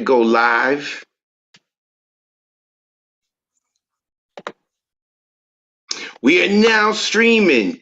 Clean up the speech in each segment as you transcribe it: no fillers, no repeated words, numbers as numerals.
Go live. We are now streaming.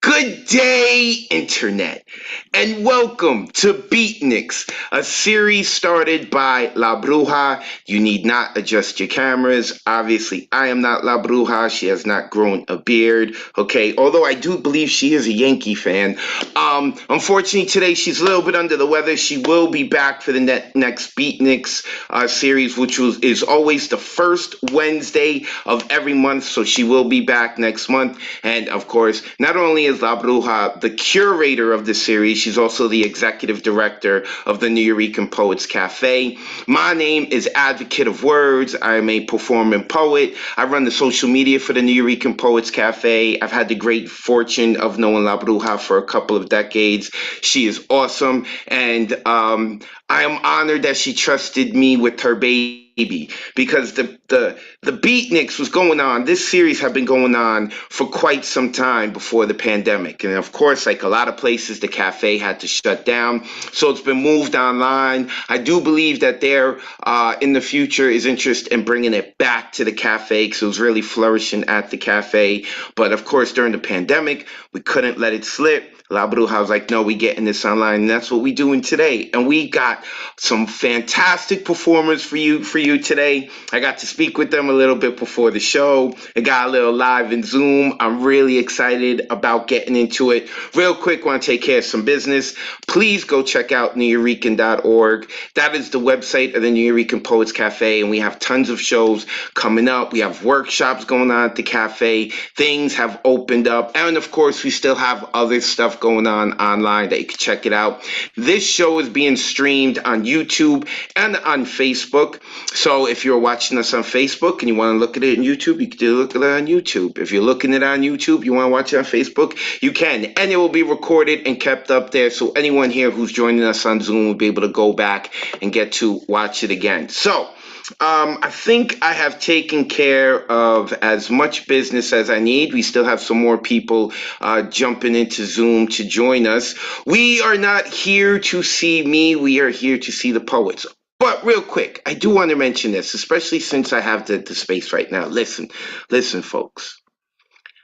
Good day, Internet, and welcome to Beatnix, a series started by La Bruja. You need not adjust your cameras. Obviously, I am not La Bruja. She has not grown a beard, okay? Although I do believe she is a Yankee fan. Unfortunately, today she's a little bit under the weather. She will be back for the next Beatnix series, which is always the first Wednesday of every month. So she will be back next month. And of course, not only is La Bruja the curator of the series, she's also the executive director of the Nuyorican Poets Cafe. My name is Advocate of Wordz. I'm a performing poet. I run the social media for the Nuyorican Poets Cafe. I've had the great fortune of knowing La Bruja for a couple of decades. She is awesome, and I am honored that she trusted me with her baby because the Beatniks was going on. This series had been going on for quite some time before the pandemic, and of course, like a lot of places, the cafe had to shut down, so it's been moved online. I do believe that there in the future is interest in bringing it back to the cafe because it was really flourishing at the cafe, but of course, during the pandemic, we couldn't let it slip. La Bruja was like, no, we getting this online, and that's what we doing today. And we got some fantastic performers for you today. I got to speak with them a little bit before the show. I got a little live in Zoom. I'm really excited about getting into it. Real quick, want to take care of some business. Please go check out Nuyorican.org. That is the website of the Nuyorican Poets Cafe, and we have tons of shows coming up. We have workshops going on at the cafe. Things have opened up, and of course, we still have other stuff going on online that you can check it out. This show is being streamed on YouTube and on Facebook. So if you're watching us on Facebook and you want to look at it on YouTube, you can look at it on YouTube. If you're looking at it on YouTube, you want to watch it on Facebook, you can. And it will be recorded and kept up there. So anyone here who's joining us on Zoom will be able to go back and get to watch it again. So I think I have taken care of as much business as I need. We still have some more people jumping into Zoom to join us. We are not here to see me. We are here to see the poets. But real quick, I do want to mention this, especially since I have the space right now. Listen, folks.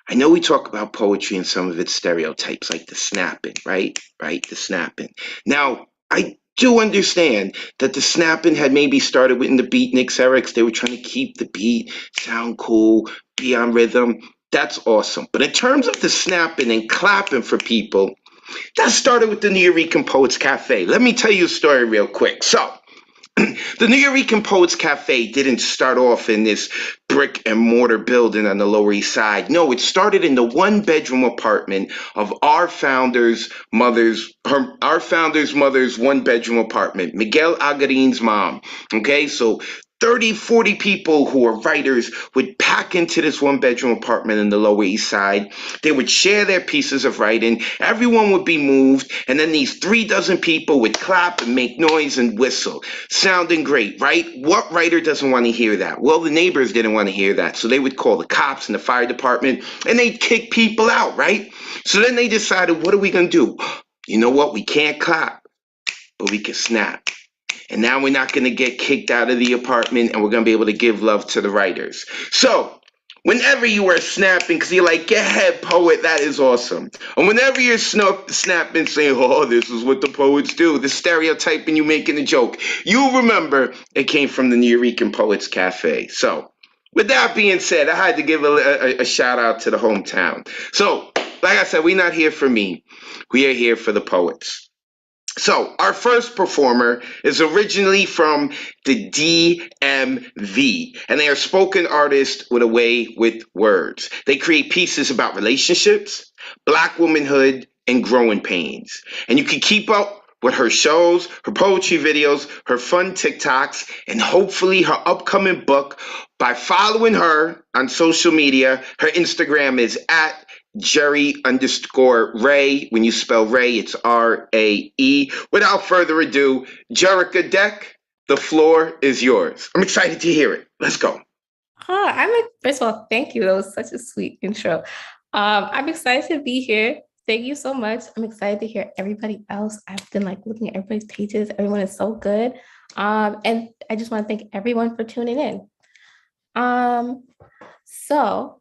I know we talk about poetry and some of its stereotypes, like the snapping, right? Right, the snapping. Now, I do understand that the snapping had maybe started in the Beatniks era. They were trying to keep the beat, sound cool, be on rhythm. That's awesome. But in terms of the snapping and clapping for people, that started with the Nuyorican Poets Cafe. Let me tell you a story real quick. So, the Nuyorican Poets Cafe didn't start off in this brick and mortar building on the Lower East Side. No, it started in the one-bedroom apartment of our founder's mother's one-bedroom apartment, Miguel Agarin's mom. Okay, so 30, 40 people who were writers would pack into this one-bedroom apartment in the Lower East Side. They would share their pieces of writing. Everyone would be moved, and then these 36 people would clap and make noise and whistle. Sounding great, right? What writer doesn't want to hear that? Well, the neighbors didn't want to hear that, so they would call the cops and the fire department, and they'd kick people out, right? So then they decided, what are we going to do? You know what? We can't clap, but we can snap. And now we're not going to get kicked out of the apartment, and we're going to be able to give love to the writers. So whenever you are snapping, because you're like, get ahead, poet, that is awesome. And whenever you're snapping, saying, oh, this is what the poets do, the stereotyping, you making a joke, you remember it came from the Nuyorican Poets Cafe. So with that being said, I had to give a shout out to the hometown. So, like I said, we're not here for me. We are here for the poets. So, our first performer is originally from the DMV, and they are spoken artists with a way with words. They create pieces about relationships, Black womanhood, and growing pains. And you can keep up with her shows, her poetry videos, her fun TikToks, and hopefully her upcoming book by following her on social media. Her Instagram is at Jerry_Ray. When you spell Ray, it's RAE. Without further ado, Jerica Deck, the floor is yours. I'm excited to hear it. Let's go. First of all, thank you. That was such a sweet intro. I'm excited to be here. Thank you so much. I'm excited to hear everybody else. I've been like looking at everybody's pages. Everyone is so good. And I just want to thank everyone for tuning in. So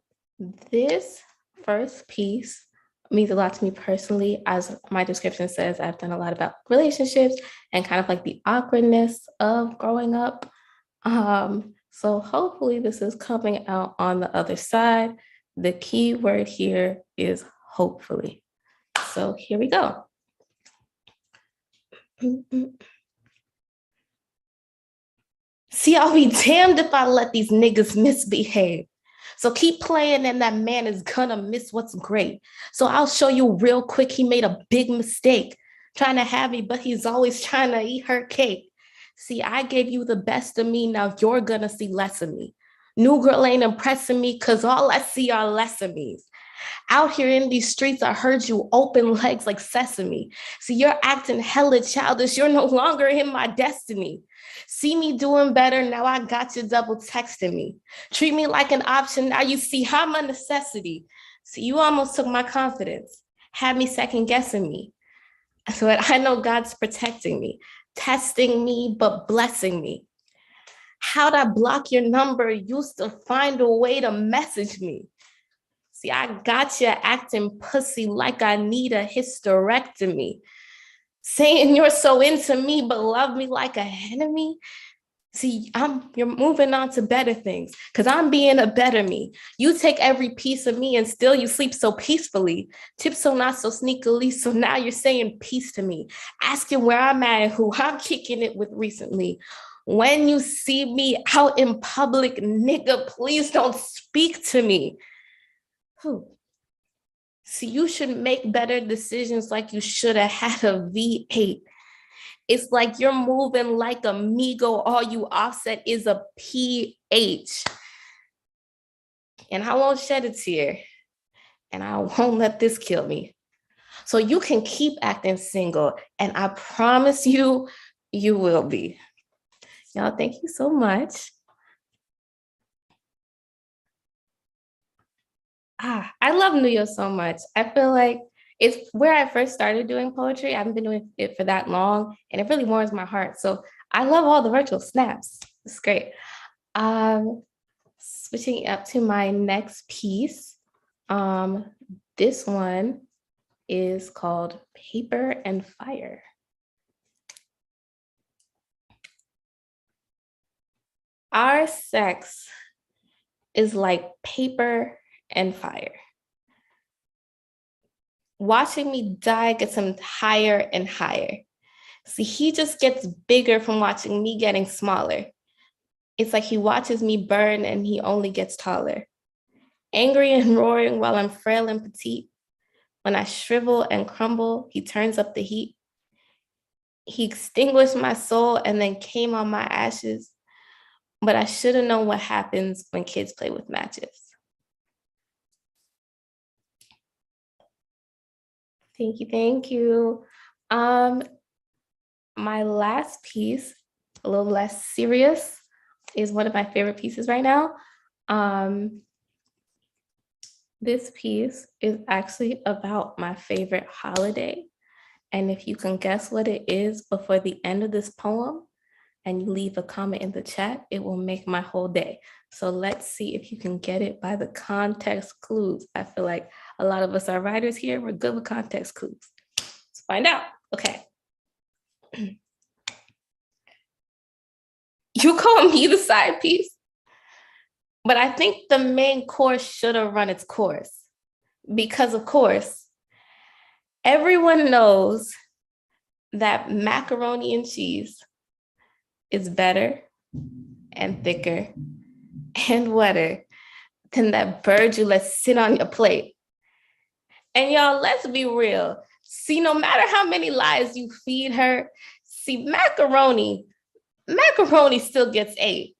this first piece means a lot to me personally. As my description says, I've done a lot about relationships and kind of like the awkwardness of growing up. So hopefully this is coming out on the other side. The key word here is hopefully. So here we go. See, I'll be damned if I let these niggas misbehave. So keep playing and that man is gonna miss what's great. So I'll show you real quick, he made a big mistake trying to have me, but he's always trying to eat her cake. See, I gave you the best of me, now you're gonna see less of me. New girl ain't impressing me cause all I see are less of me's. Out here in these streets, I heard you open legs like sesame. See, you're acting hella childish. You're no longer in my destiny. See me doing better, now I got you double texting me. Treat me like an option, now you see I'm a necessity. See, you almost took my confidence, had me second guessing me. So I know God's protecting me, testing me, but blessing me. How'd I block your number? Used to find a way to message me. See, I got you acting pussy like I need a hysterectomy. Saying you're so into me, but love me like an enemy. See, you're moving on to better things because I'm being a better me. You take every piece of me and still you sleep so peacefully. Tip so not so sneakily, so now you're saying peace to me. Asking where I'm at and who I'm kicking it with recently. When you see me out in public, nigga, please don't speak to me. See, you should make better decisions like you should have had a V8. It's like you're moving like a Migo, all you offset is a PH. And I won't shed a tear, and I won't let this kill me. So you can keep acting single, and I promise you, you will be. Y'all, thank you so much. I love Nuyo so much. I feel like it's where I first started doing poetry. I haven't been doing it for that long, and it really warms my heart. So I love all the virtual snaps. It's great. Switching up to my next piece. This one is called Paper and Fire. Our sex is like paper and fire. Watching me die gets him higher and higher. See, he just gets bigger from watching me getting smaller. It's like he watches me burn and he only gets taller. Angry and roaring while I'm frail and petite. When I shrivel and crumble, he turns up the heat. He extinguished my soul and then came on my ashes. But I should have known what happens when kids play with matches. Thank you, thank you. My last piece, a little less serious, is one of my favorite pieces right now. This piece is actually about my favorite holiday. And if you can guess what it is before the end of this poem, and you leave a comment in the chat, it will make my whole day. So let's see if you can get it by the context clues. I feel like a lot of us are writers here. We're good with context clues. Let's find out. Okay. You call me the side piece, but I think the main course should have run its course because, of course, everyone knows that macaroni and cheese is better and thicker and wetter than that bird you let sit on your plate. And y'all, let's be real. See, no matter how many lies you feed her, see, macaroni still gets ate.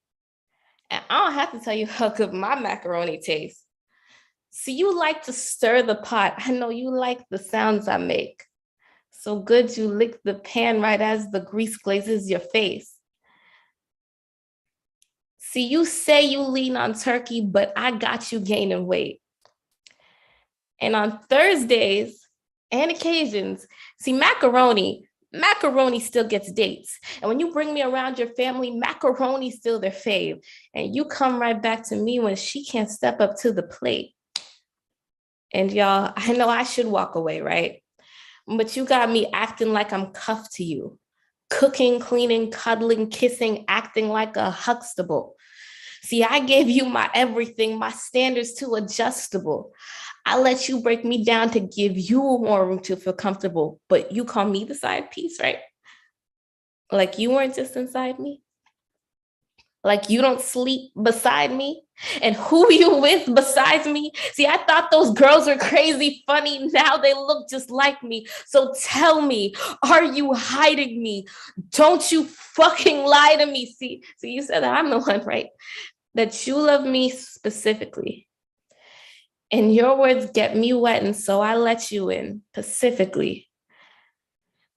And I don't have to tell you how good my macaroni tastes. See, you like to stir the pot. I know you like the sounds I make. So good you lick the pan right as the grease glazes your face. See, you say you lean on turkey, but I got you gaining weight. And on Thursdays, and occasions. See, macaroni still gets dates. And when you bring me around your family, macaroni's still their fave. And you come right back to me when she can't step up to the plate. And y'all, I know I should walk away, right? But you got me acting like I'm cuffed to you. Cooking, cleaning, cuddling, kissing, acting like a Huxtable. See, I gave you my everything, my standards too adjustable. I let you break me down to give you more room to feel comfortable, but you call me the side piece, right? Like you weren't just inside me. Like you don't sleep beside me. And who you with besides me? See, I thought those girls were crazy funny. Now they look just like me. So tell me, are you hiding me? Don't you fucking lie to me. See, you said that I'm the one, right? That you love me specifically. And your words get me wet, and so I let you in pacifically.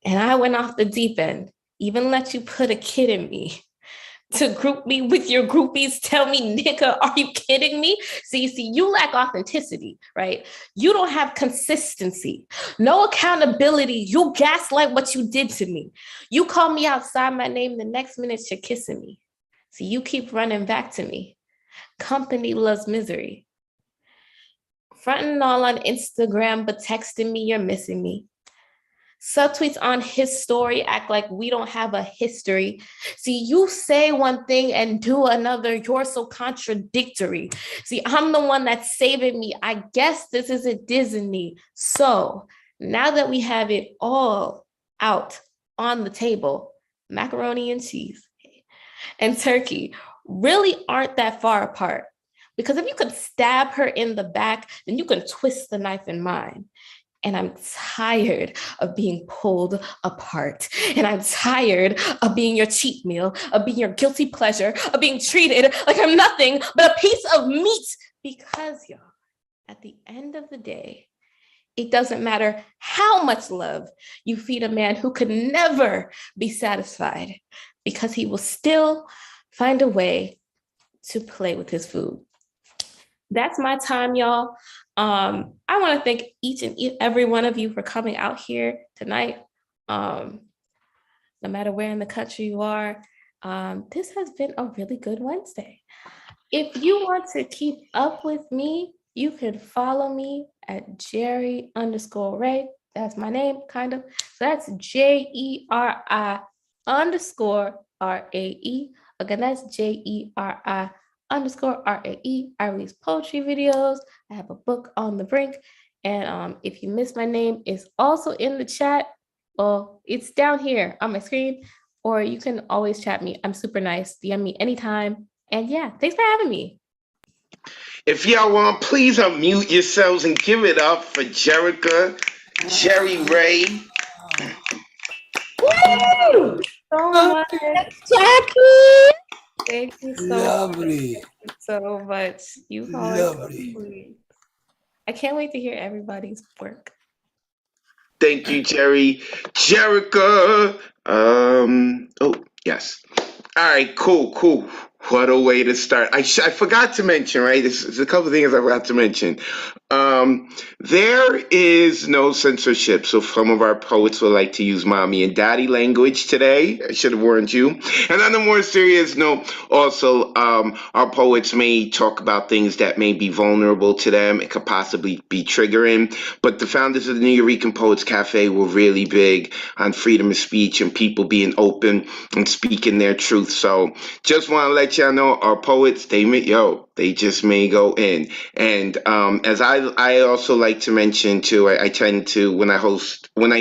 And I went off the deep end, even let you put a kid in me. To group me with your groupies, tell me, nigga, are you kidding me? See, you lack authenticity, right? You don't have consistency, no accountability. You gaslight what you did to me. You call me outside my name, the next minute you're kissing me. See, you keep running back to me. Company loves misery. Fronting all on Instagram, but texting me, you're missing me. Subtweets on his story act like we don't have a history. See, you say one thing and do another. You're so contradictory. See, I'm the one that's saving me. I guess this isn't Disney. So now that we have it all out on the table, macaroni and cheese and turkey really aren't that far apart. Because if you could stab her in the back, then you can twist the knife in mine. And I'm tired of being pulled apart. And I'm tired of being your cheat meal, of being your guilty pleasure, of being treated like I'm nothing but a piece of meat. Because, y'all, at the end of the day, it doesn't matter how much love you feed a man who could never be satisfied, because he will still find a way to play with his food. That's my time, y'all. I want to thank each and every one of you for coming out here tonight. No matter where in the country you are, this has been a really good Wednesday. If you want to keep up with me, you can follow me at Jerry_Ray. That's my name, kind of. So that's JERI_RAE. Again, that's JERI_RAE. I release poetry videos. I have a book on the brink. And if you missed my name, it's also in the chat. Well, it's down here on my screen, or you can always chat me. I'm super nice. DM me anytime. And yeah, thanks for having me. If y'all want, please unmute yourselves and give it up for Jerica, Jerry Ray. Woo! So much. Jackie! Thank you so Lovely. much. Thank you so much. You are Lovely. so sweet. I can't wait to hear everybody's work. Thank you, Jerry. Jerica. Oh, yes. All right, cool. What a way to start. I forgot to mention, right? There's a couple of things I forgot to mention. There is no censorship, so some of our poets will like to use mommy and daddy language today. I should have warned you. And on a more serious note, also, our poets may talk about things that may be vulnerable to them. It could possibly be triggering. But the founders of the Nuyorican Poets Cafe were really big on freedom of speech and people being open and speaking their truth. So just want to let y'all know, our poets, they just may go in. And as I also like to mention too, I tend to, when I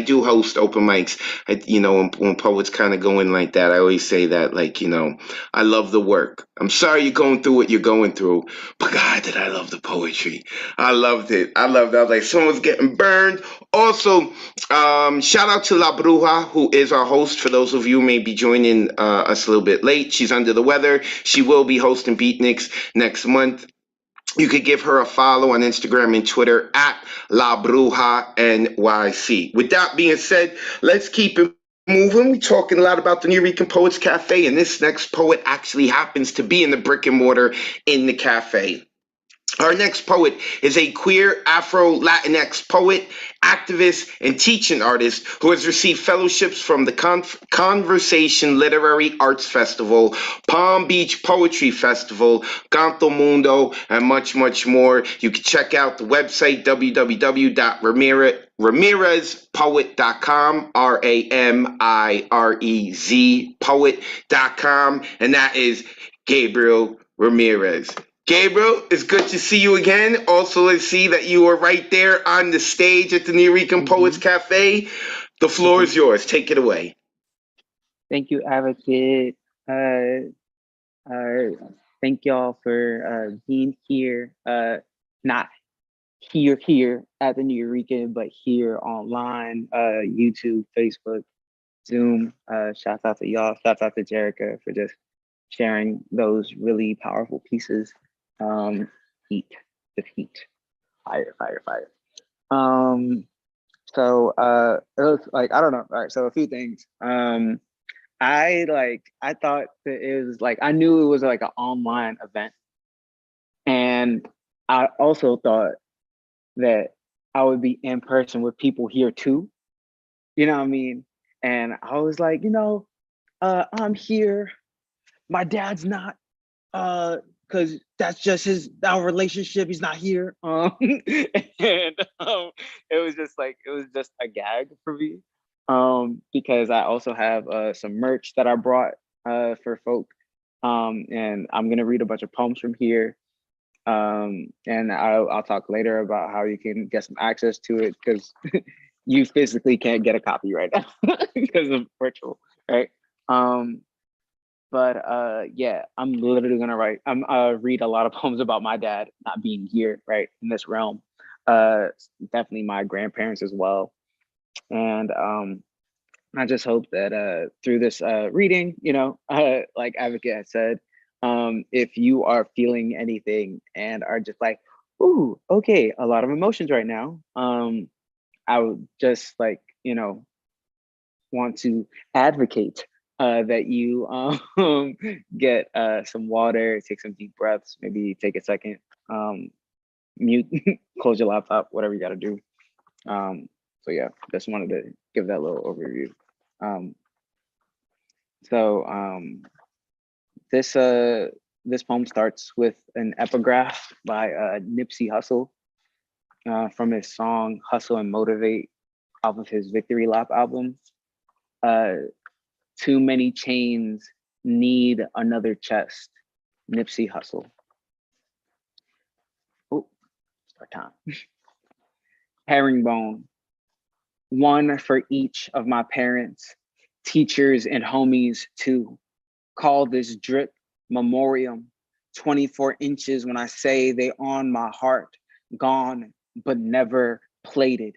do host open mics, when poets kind of go in like that, I always say that, like, I love the work. I'm sorry you're going through what you're going through, but God, did I love the poetry. I loved it. I was like, someone's getting burned. Also, shout out to La Bruja, who is our host. For those of you who may be joining us a little bit late, she's under the weather. She will be hosting Beatnix next month. You could give her a follow on Instagram and Twitter at La Bruja NYC. With that being said, let's keep it moving. We're talking a lot about the Nuyorican Poets Cafe, and this next poet actually happens to be in the brick and mortar in the cafe. Our next poet is a queer Afro-Latinx poet, activist, and teaching artist who has received fellowships from the Conversation Literary Arts Festival, Palm Beach Poetry Festival, Canto Mundo, and much, much more. You can check out the website www.ramirezpoet.com, Ramirez poet.com, and that is Gabriel Ramirez. Gabriel, it's good to see you again. Also, let's see that you are right there on the stage at the Nuyorican Poets Cafe. The floor is yours. Take it away. Thank you, Advocate. Thank y'all for being here. Not here at the Nuyorican, but here online, YouTube, Facebook, Zoom. Shouts out to y'all. Shouts out to Jerica for just sharing those really powerful pieces. Heat, just heat, fire. So it was like, I don't know. All right, so a few things. I thought that it was like, I knew it was like an online event. And I also thought that I would be in person with people here too. You know what I mean? And I was like, I'm here. My dad's not, because that's just our relationship. He's not here. And it was just a gag for me. Because I also have some merch that I brought for folk. And I'm gonna read a bunch of poems from here. And I'll talk later about how you can get some access to it, because you physically can't get a copy right now because of virtual, right? But yeah, I'm literally gonna read a lot of poems about my dad not being here, right, in this realm. Definitely my grandparents as well. And I just hope that through this reading, like Advocate had said, if you are feeling anything and are just like, ooh, okay, a lot of emotions right now, I would just want to advocate that you get some water, take some deep breaths, maybe take a second, mute, close your laptop, whatever you got to do. So yeah, just wanted to give that little overview. This poem starts with an epigraph by Nipsey Hussle from his song "Hustle and Motivate" off of his Victory Lap album. Too many chains need another chest. Nipsey Hussle. Oh, start time. Herringbone. One for each of my parents, teachers and homies too. Call this drip memoriam. 24 inches when I say they on my heart. Gone, but never plated.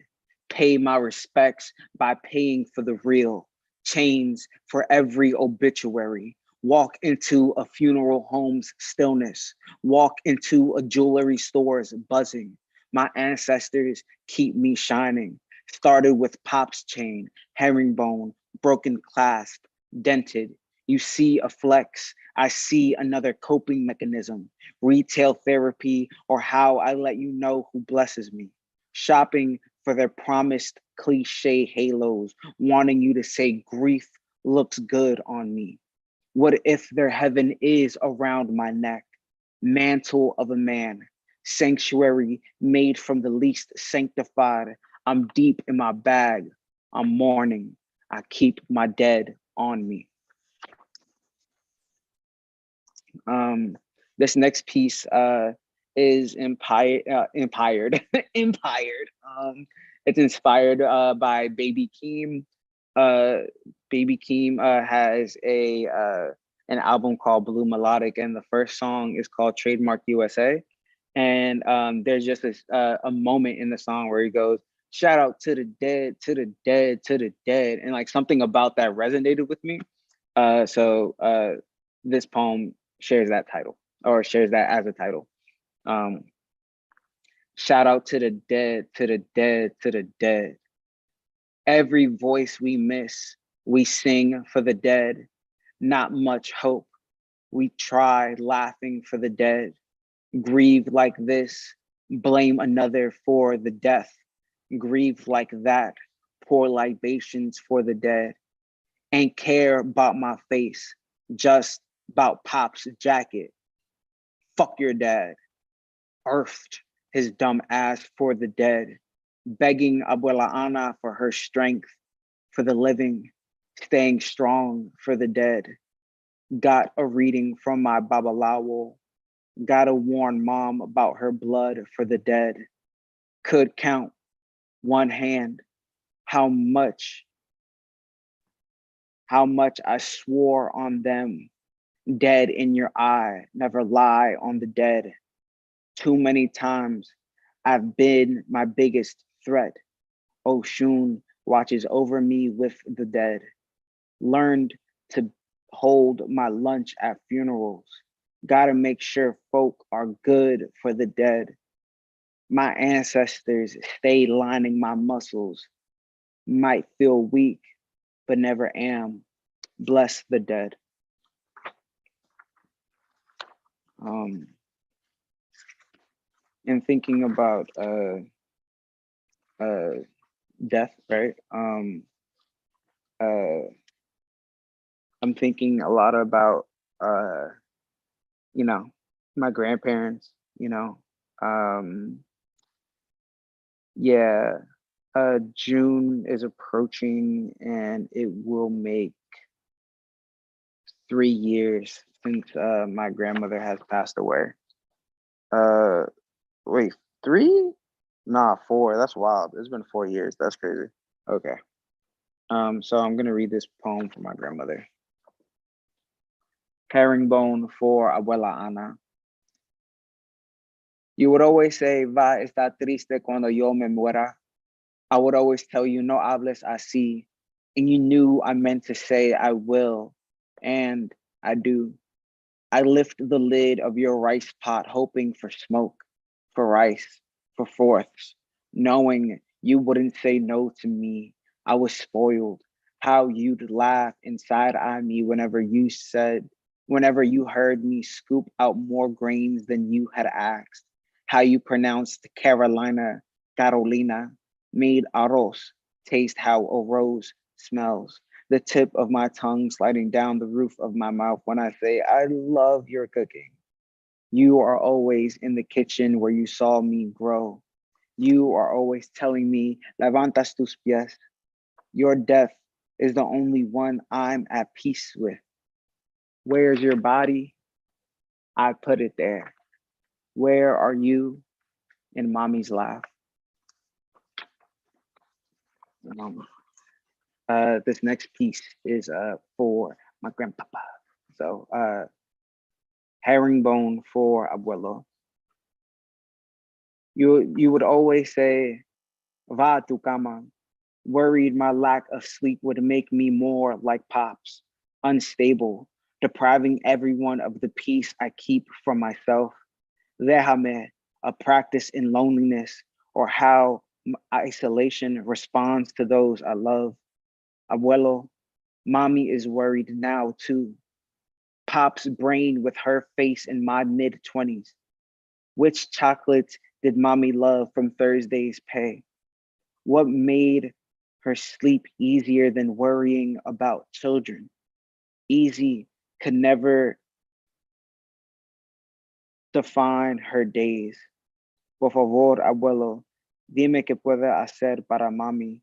Pay my respects by paying for the real. Chains for every obituary. Walk into a funeral home's stillness. Walk into a jewelry store's buzzing. My ancestors keep me shining. Started with Pop's chain, herringbone, broken clasp, dented. You see a flex, I see another coping mechanism, retail therapy, or how I let you know who blesses me. Shopping for their promised cliche halos, wanting you to say grief looks good on me. What if their heaven is around my neck? Mantle of a man, sanctuary made from the least sanctified. I'm deep in my bag. I'm mourning. I keep my dead on me. This next piece is empired. It's inspired by Baby Keem. Baby Keem has an album called Blue Melodic, and the first song is called Trademark USA. And there's just a moment in the song where he goes, shout out to the dead, to the dead, to the dead. And like something about that resonated with me. So this poem shares that title, or shares that as a title. Shout out to the dead, to the dead, to the dead. Every voice we miss, we sing for the dead. Not much hope. We try laughing for the dead. Grieve like this, blame another for the death. Grieve like that, pour libations for the dead. Ain't care about my face, just about Pop's jacket. Fuck your dad. Earthed his dumb ass for the dead, begging Abuela Ana for her strength, for the living, staying strong for the dead. Got a reading from my Babalawo, gotta warn mom about her blood for the dead. Could count one hand how much I swore on them. Dead in your eye, never lie on the dead. Too many times I've been my biggest threat. Oshun watches over me with the dead. Learned to hold my lunch at funerals. Gotta make sure folk are good for the dead. My ancestors stay lining my muscles. Might feel weak, but never am. Bless the dead. And thinking about death, right? I'm thinking a lot about my grandparents, yeah, June is approaching and it will make 3 years since my grandmother has passed away. Wait, 3? Nah, 4. That's wild. It's been 4 years. That's crazy. Okay. So I'm gonna read this poem for my grandmother. Herringbone for Abuela Ana. You would always say, va estar triste cuando yo me muera. I would always tell you, no hables así. And you knew I meant to say I will, and I do. I lift the lid of your rice pot, hoping for smoke, for rice, for fourths, knowing you wouldn't say no to me. I was spoiled. How you'd laugh inside eye me whenever you heard me scoop out more grains than you had asked. How you pronounced Carolina, made arroz taste how a rose smells. The tip of my tongue sliding down the roof of my mouth when I say, I love your cooking. You are always in the kitchen where you saw me grow. You are always telling me, levantas tus pies. Your death is the only one I'm at peace with. Where's your body? I put it there. Where are you? In mommy's laugh. This next piece is for my grandpapa. So herringbone for abuelo. You would always say, va tu cama. Worried my lack of sleep would make me more like Pops, unstable, depriving everyone of the peace I keep from myself. Déjame, a practice in loneliness, or how isolation responds to those I love. Abuelo, mommy is worried now too. Pop's brain with her face in my mid-20s. Which chocolates did mommy love from Thursday's pay? What made her sleep easier than worrying about children? Easy could never define her days. Por favor, abuelo, dime qué puedo hacer para mami.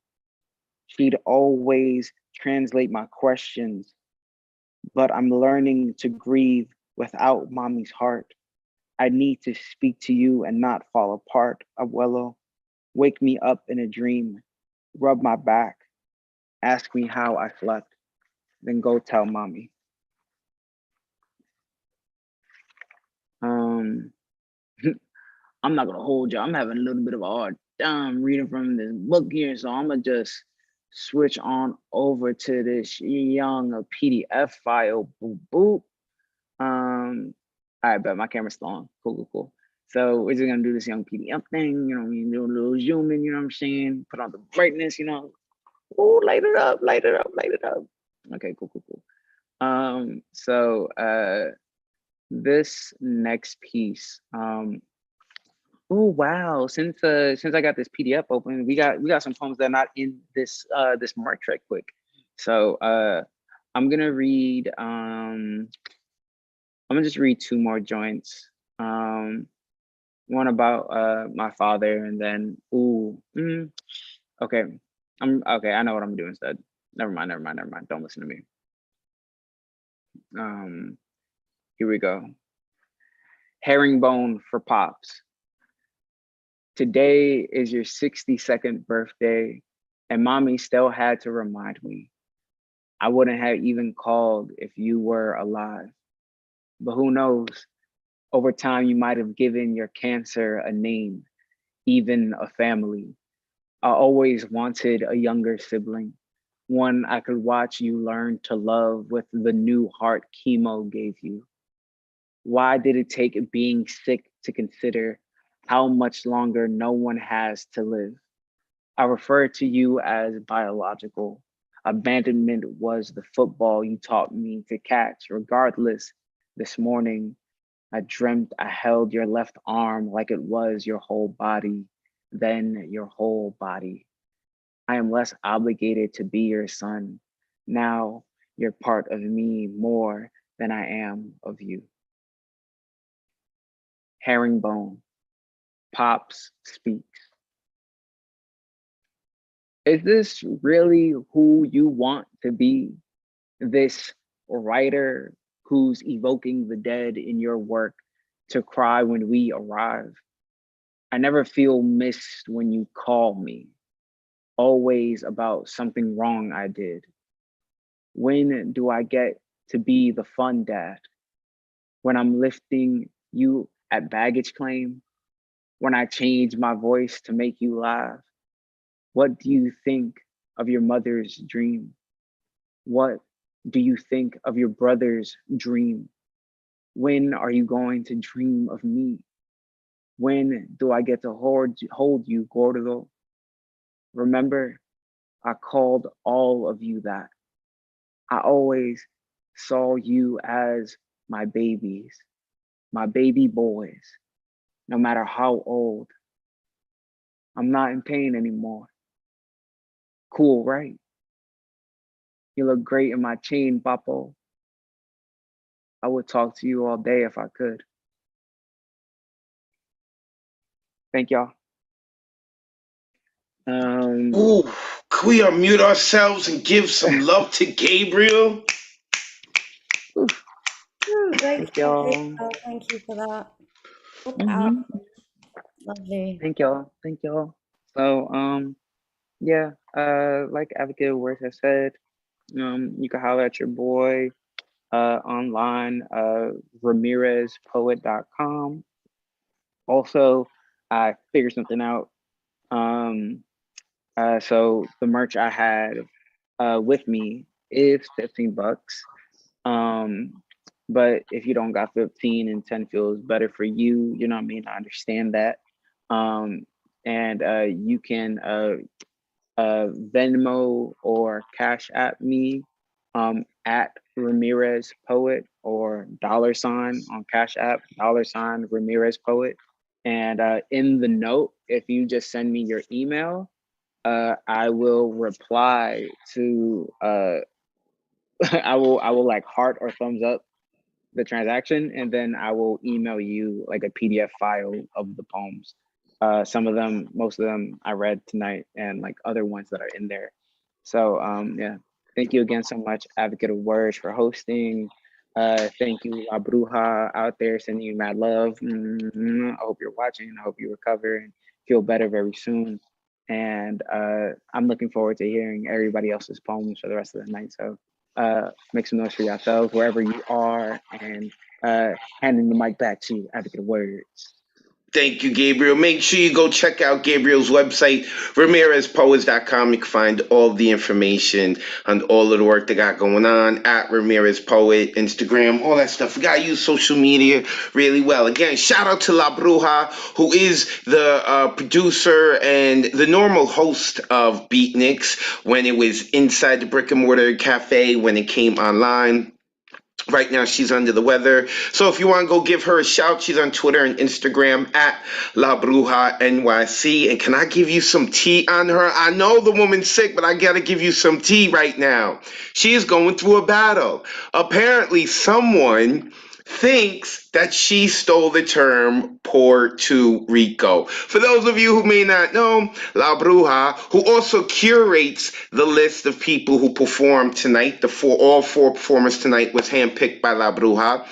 She'd always translate my questions, but I'm learning to grieve without mommy's heart. I need to speak to you and not fall apart, abuelo. Wake me up in a dream, rub my back, ask me how I slept, then go tell mommy. I'm not gonna hold you. I'm having a little bit of a hard time reading from this book here, so I'm gonna just switch on over to this young PDF file. Boop boop. All right, but my camera's still on. Cool. So we're just gonna do this young PDF thing, you know what I mean? Do a little zoom in, you know what I'm saying? Put on the brightness, you know. Oh, light it up. Okay, cool. So this next piece. Oh wow! Since I got this PDF open, we got some poems that are not in this mark right quick. So I'm gonna read. I'm gonna just read two more joints. One about my father, and then okay. Okay. I know what I'm doing instead. Never mind. Don't listen to me. Here we go. Herringbone for Pops. Today is your 62nd birthday, and mommy still had to remind me. I wouldn't have even called if you were alive. But who knows? Over time, you might have given your cancer a name, even a family. I always wanted a younger sibling, one I could watch you learn to love with the new heart chemo gave you. Why did it take being sick to consider how much longer no one has to live? I refer to you as biological. Abandonment was the football you taught me to catch. Regardless, this morning, I dreamt I held your left arm like it was your whole body, then your whole body. I am less obligated to be your son. Now you're part of me more than I am of you. Herringbone, Pops speaks. Is this really who you want to be? This writer who's evoking the dead in your work to cry when we arrive? I never feel missed when you call me, always about something wrong I did. When do I get to be the fun dad? When I'm lifting you at baggage claim? When I change my voice to make you laugh? What do you think of your mother's dream? What do you think of your brother's dream? When are you going to dream of me? When do I get to hold you, Gordo? Remember, I called all of you that. I always saw you as my babies, my baby boys, no matter how old. I'm not in pain anymore. Cool, right? You look great in my chain, Papo. I would talk to you all day if I could. Thank y'all. Ooh, can we unmute ourselves and give some love to Gabriel? Great Thank job, y'all. Gabriel. Thank you for that. So proud. Mhm. Lovely. Thank y'all. Thank y'all. So, yeah, like Advocate Worth has said, you can holler at your boy online, ramirezpoet.com. Also, I figured something out. So the merch I had with me is $15. But if you don't got 15 and 10 feels better for you, you know what I mean? I understand that. And you can Venmo or Cash App me at Ramirez Poet or $ on Cash App, $ Ramirez Poet. And in the note, if you just send me your email, I will reply to I will like heart or thumbs up the transaction, and then I will email you like a PDF file of the poems. Some of them, most of them I read tonight, and like other ones that are in there. So yeah, thank you again so much, Advocate of Words, for hosting. Thank you, La Bruja out there, sending you mad love. I hope you're watching. I hope you recover and feel better very soon. And I'm looking forward to hearing everybody else's poems for the rest of the night. So make some noise for yourselves wherever you are, and handing the mic back to Advocate of Words. Thank you, Gabriel. Make sure you go check out Gabriel's website, RamirezPoets.com. You can find all the information on all of the work they got going on at Ramirez Poet, Instagram, all that stuff. We got to use social media really well. Again, shout out to La Bruja, who is the producer and the normal host of Beatnix when it was inside the brick and mortar cafe when it came online. Right now, she's under the weather. So if you want to go give her a shout, she's on Twitter and Instagram at La Bruja NYC. And can I give you some tea on her? I know the woman's sick, but I got to give you some tea right now. She is going through a battle. Apparently, someone thinks that she stole the term Puerto Rico. For those of you who may not know, La Bruja, who also curates the list of people who performed tonight, all four performers tonight was handpicked by La Bruja.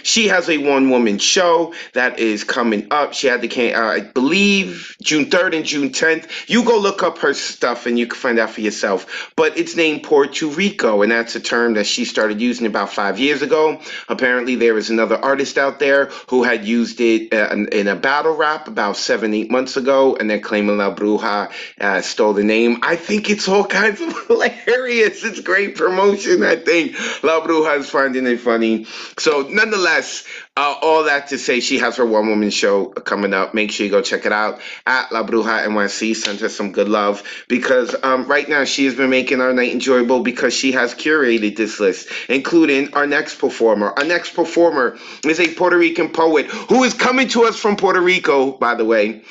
She has a one-woman show that is coming up. She had I believe, June 3rd and June 10th. You go look up her stuff and you can find out for yourself. But it's named Puerto Rico, and that's a term that she started using about 5 years ago. Apparently, there is another artist out there who had used it in a battle rap about 7-8 months ago, and they're claiming La Bruja stole the name. I think it's all kinds of hilarious. It's great promotion, I think. La Bruja is finding it funny. So, nonetheless, all that to say, she has her one-woman show coming up. Make sure you go check it out at La Bruja NYC. Send her some good love because right now she has been making our night enjoyable because she has curated this list, including our next performer. Our next performer is a Puerto Rican poet who is coming to us from Puerto Rico, by the way.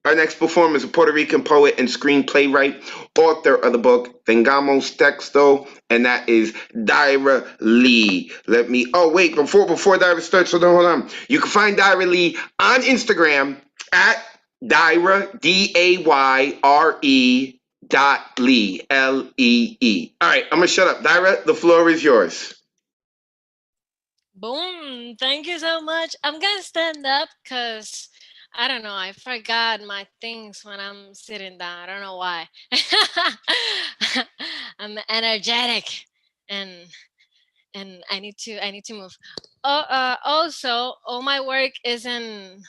Our next performer is a Puerto Rican poet and screenplay author of the book Tengamos Texto, and that is Dyra Lee. Before Dyra starts, hold on. You can find Dyra Lee on Instagram at Dyra, Dayre .Lee, Lee. All right, I'm gonna shut up. Dyra, the floor is yours. Boom. Thank you so much. I'm gonna stand up because I don't know, I forgot my things when I'm sitting down. I don't know why. I'm energetic and I need to move. Also, all my work is in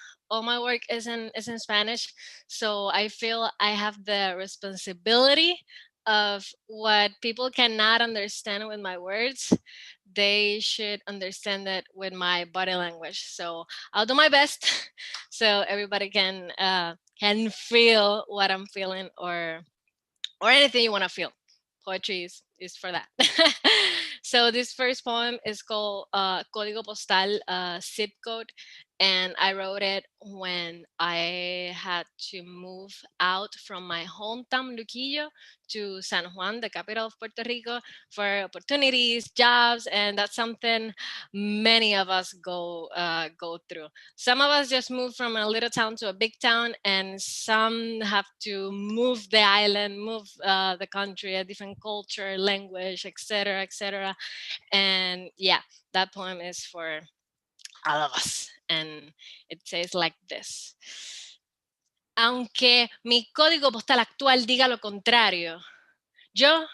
Spanish, so I feel I have the responsibility of what people cannot understand with my words. They should understand it with my body language. So I'll do my best, so everybody can feel what I'm feeling, or anything you want to feel. Poetry is for that. So this first poem is called Código Postal, zip code, and I wrote it when I had to move out from my hometown Luquillo to San Juan, the capital of Puerto Rico, for opportunities, jobs, and that's something many of us go through. Some of us just move from a little town to a big town, and some have to move the island, move the country, a different culture, language, etc., etc. And yeah, that poem is for all of us, and it says like this: aunque mi código postal actual diga lo contrario, yo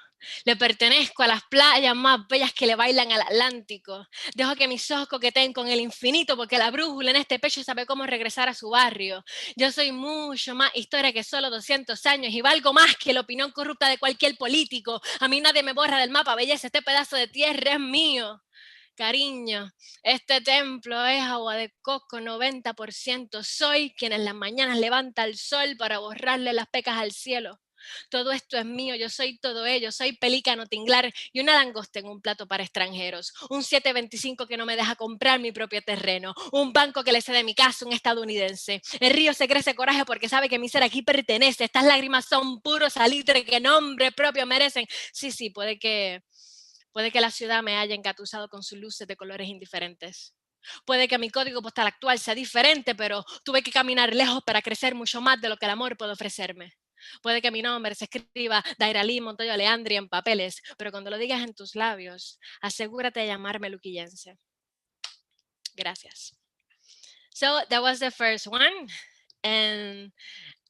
le pertenezco a las playas más bellas que le bailan al Atlántico. Dejo que mis ojos coqueteen con el infinito, porque la brújula en este pecho sabe cómo regresar a su barrio. Yo soy mucho más historia que solo 200 años y valgo más que la opinión corrupta de cualquier político. A mí nadie me borra del mapa, belleza, este pedazo de tierra es mío. Cariño, este templo es agua de coco 90%. Soy quien en las mañanas levanta el sol para borrarle las pecas al cielo. Todo esto es mío, yo soy todo ello, soy pelícano, tinglar y una langosta en un plato para extranjeros, un 725 que no me deja comprar mi propio terreno, un banco que le cede mi casa a un estadounidense. El río se crece coraje porque sabe que mi ser aquí pertenece. Estas lágrimas son puro salitre que nombre propio merecen. Sí, puede que la ciudad me haya engatusado con sus luces de colores indiferentes. Puede que mi código postal actual sea diferente, pero tuve que caminar lejos para crecer mucho más de lo que el amor puede ofrecerme. Puede que mi nombre se escriba Dairalí Montoyo Leandri en papeles, pero cuando lo digas en tus labios, asegúrate de llamarme luquillense. Gracias. So that was the first one, and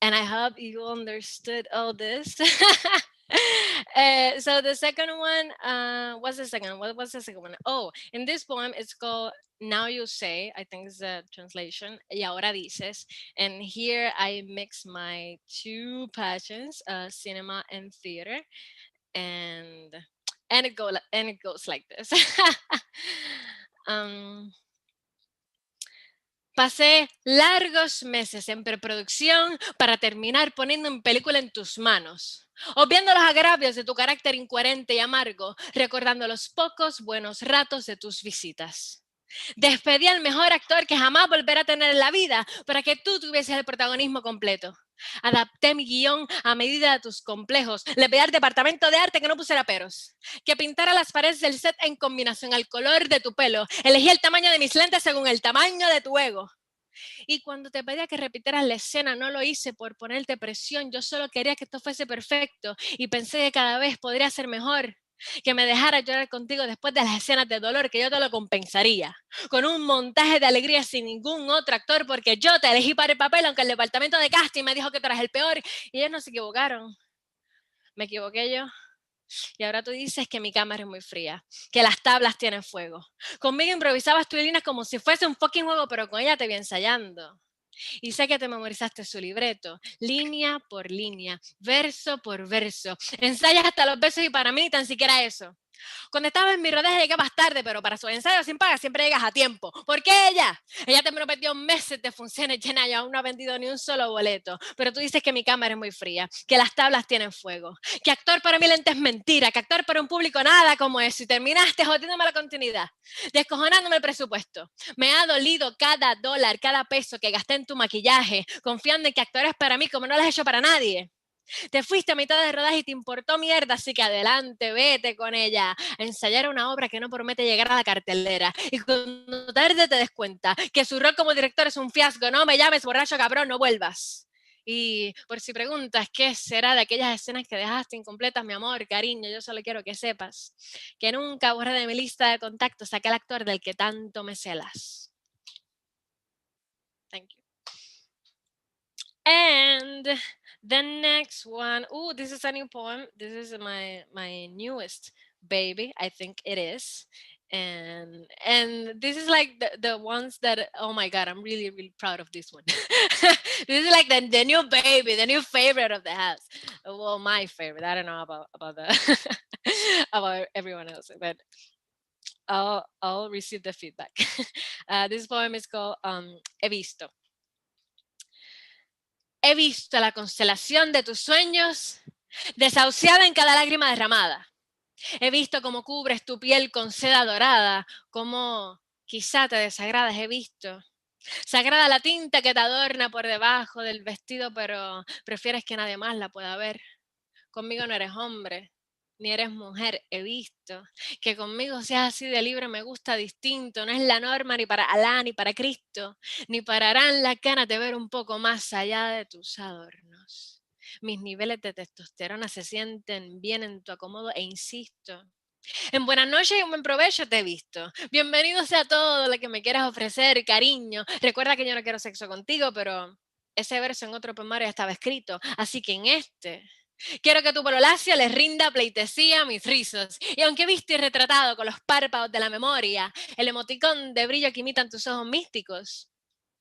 I hope you understood all this. So the second one, what's the second? What was the second one? Oh, in this poem, it's called Now You Say, I think is the translation, y ahora dices. And here I mix my two passions, cinema and theater, and it goes like this. um, Pasé largos meses en preproducción para terminar poniendo en película en tus manos, obviando los agravios de tu carácter incoherente y amargo, recordando los pocos buenos ratos de tus visitas. Despedí al mejor actor que jamás volverá a tener en la vida para que tú tuvieses el protagonismo completo. Adapté mi guión a medida de tus complejos. Le pedí al departamento de arte que no pusiera peros, que pintara las paredes del set en combinación al color de tu pelo. Elegí el tamaño de mis lentes según el tamaño de tu ego. Y cuando te pedía que repitieras la escena, no lo hice por ponerte presión. Yo solo quería que esto fuese perfecto y pensé que cada vez podría ser mejor. Que me dejara llorar contigo después de las escenas de dolor, que yo te lo compensaría. Con un montaje de alegría sin ningún otro actor, porque yo te elegí para el papel, aunque el departamento de casting me dijo que tú eras el peor. Y ellos no se equivocaron. Me equivoqué yo. Y ahora tú dices que mi cámara es muy fría, que las tablas tienen fuego. Conmigo improvisabas tu línea como si fuese un fucking juego, pero con ella te vi ensayando. Y sé que te memorizaste su libreto, línea por línea, verso por verso. Ensayas hasta los besos y para mí ni tan siquiera eso. Cuando estaba en mi rodaje llegabas tarde, pero para sus ensayos sin paga siempre llegas a tiempo. ¿Por qué ella? Ella te prometió meses de funciones llenas y aún no ha vendido ni un solo boleto. Pero tú dices que mi cámara es muy fría, que las tablas tienen fuego, que actor para mi lente es mentira, que actor para un público nada como eso. Y terminaste jodiéndome la continuidad, descojonándome el presupuesto. Me ha dolido cada dólar, cada peso que gasté en tu maquillaje, confiando en que actores para mí como no las he hecho para nadie. Te fuiste a mitad de rodaje y te importó mierda, así que adelante, vete con ella a ensayar una obra que no promete llegar a la cartelera. Y cuando tarde te des cuenta que su rol como director es un fiasco, no me llames borracho cabrón, no vuelvas. Y por si preguntas qué será de aquellas escenas que dejaste incompletas, mi amor, cariño, yo solo quiero que sepas que nunca borré de mi lista de contactos a aquel actor del que tanto me celas. Thank you. And the next one, oh, this is a new poem. This is my newest baby, I think it is. And this is like the ones that, oh my God, I'm really, really proud of this one. This is like the new baby, the new favorite of the house. Well, my favorite. I don't know about the about everyone else, but I'll receive the feedback. This poem is called He visto. He visto la constelación de tus sueños desahuciada en cada lágrima derramada. He visto cómo cubres tu piel con seda dorada, cómo quizá te desagradas, he visto. Sagrada la tinta que te adorna por debajo del vestido, pero prefieres que nadie más la pueda ver. Conmigo no eres hombre, ni eres mujer, he visto. Que conmigo seas así de libre me gusta distinto, no es la norma ni para Alá ni para Cristo, ni pararán las ganas de ver un poco más allá de tus adornos. Mis niveles de testosterona se sienten bien en tu acomodo e insisto. En buenas noches y un buen provecho te he visto. Bienvenido sea todo lo que me quieras ofrecer, cariño. Recuerda que yo no quiero sexo contigo, pero ese verso en otro poemario ya estaba escrito, así que en este quiero que tu pololacio les rinda pleitesía a mis rizos. Y aunque visto y retratado con los párpados de la memoria, el emoticón de brillo que imitan tus ojos místicos,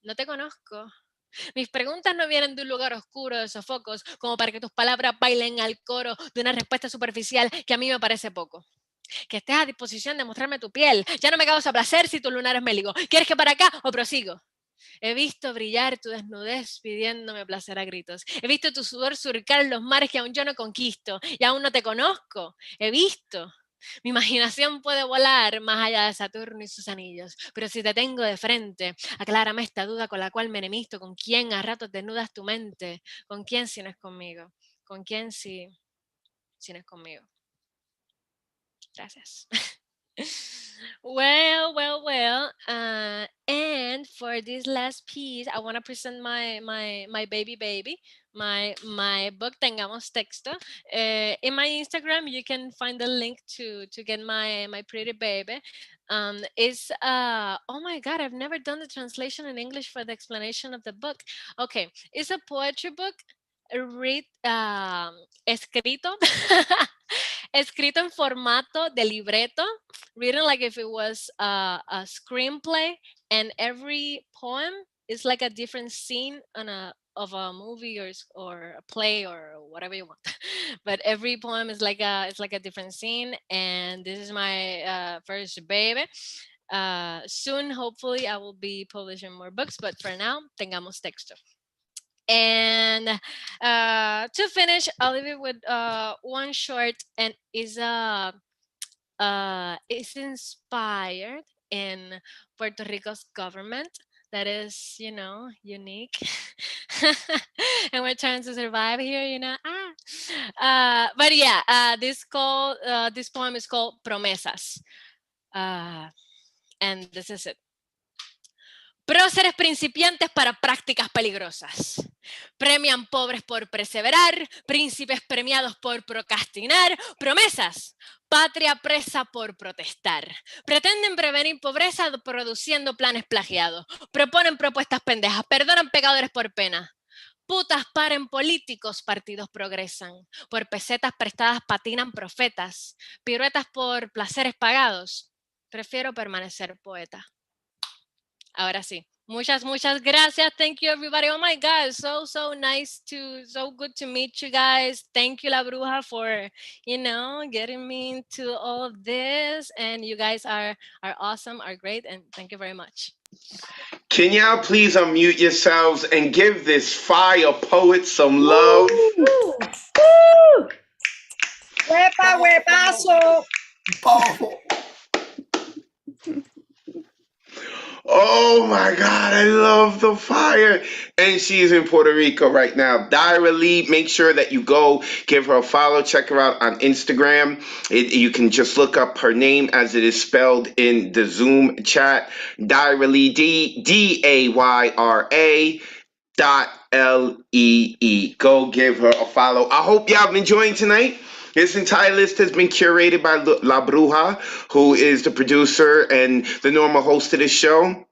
no te conozco. Mis preguntas no vienen de un lugar oscuro de sofocos, como para que tus palabras bailen al coro de una respuesta superficial que a mí me parece poco. Que estés a disposición de mostrarme tu piel. Ya no me causa placer si tu lunar es mélico. ¿Quieres que para acá o prosigo? He visto brillar tu desnudez pidiéndome placer a gritos. He visto tu sudor surcar los mares que aún yo no conquisto y aún no te conozco. He visto. Mi imaginación puede volar más allá de Saturno y sus anillos, pero si te tengo de frente, aclárame esta duda con la cual me enemisto. ¿Con quién a ratos desnudas tu mente? ¿Con quién si no es conmigo? ¿Con quién si no es conmigo? Gracias. Well. And for this last piece, I want to present my baby, my book Tengamos Texto. In my Instagram, you can find the link to get my pretty baby. It's oh my God, I've never done the translation in English for the explanation of the book. Okay, it's a poetry book escrito escrito en formato de libreto, written like if it was a screenplay, and every poem is like a different scene of a movie or a play or whatever you want. But every poem is like a different scene, and this is my first baby. Soon, hopefully, I will be publishing more books, but for now, tengamos texto. And to finish, I'll leave it with one short, and is inspired in Puerto Rico's government that is, unique. And we're trying to survive here, but yeah, this poem is called Promesas. And this is it. Próceres principiantes para prácticas peligrosas. Premian pobres por perseverar, príncipes premiados por procrastinar, promesas, patria presa por protestar. Pretenden prevenir pobreza produciendo planes plagiados. Proponen propuestas pendejas, perdonan pecadores por pena. Putas paren políticos, partidos progresan. Por pesetas prestadas patinan profetas. Piruetas por placeres pagados. Prefiero permanecer poeta. Ahora sí. Muchas gracias. Thank you, everybody. Oh my God, so good to meet you guys. Thank you, La Bruja, for, getting me into all of this. And you guys are awesome, are great, and thank you very much. Can y'all please unmute yourselves and give this fire poet some love? Woo! Huepazo. Oh my God, I love the fire. And she's in Puerto Rico right now. Dyra Lee, make sure that you go give her a follow. Check her out on Instagram. You can just look up her name as it is spelled in the Zoom chat. Dyra Lee, DAYRA .LEE. Go give her a follow. I hope y'all been enjoying tonight. This entire list has been curated by La Bruja, who is the producer and the normal host of this show.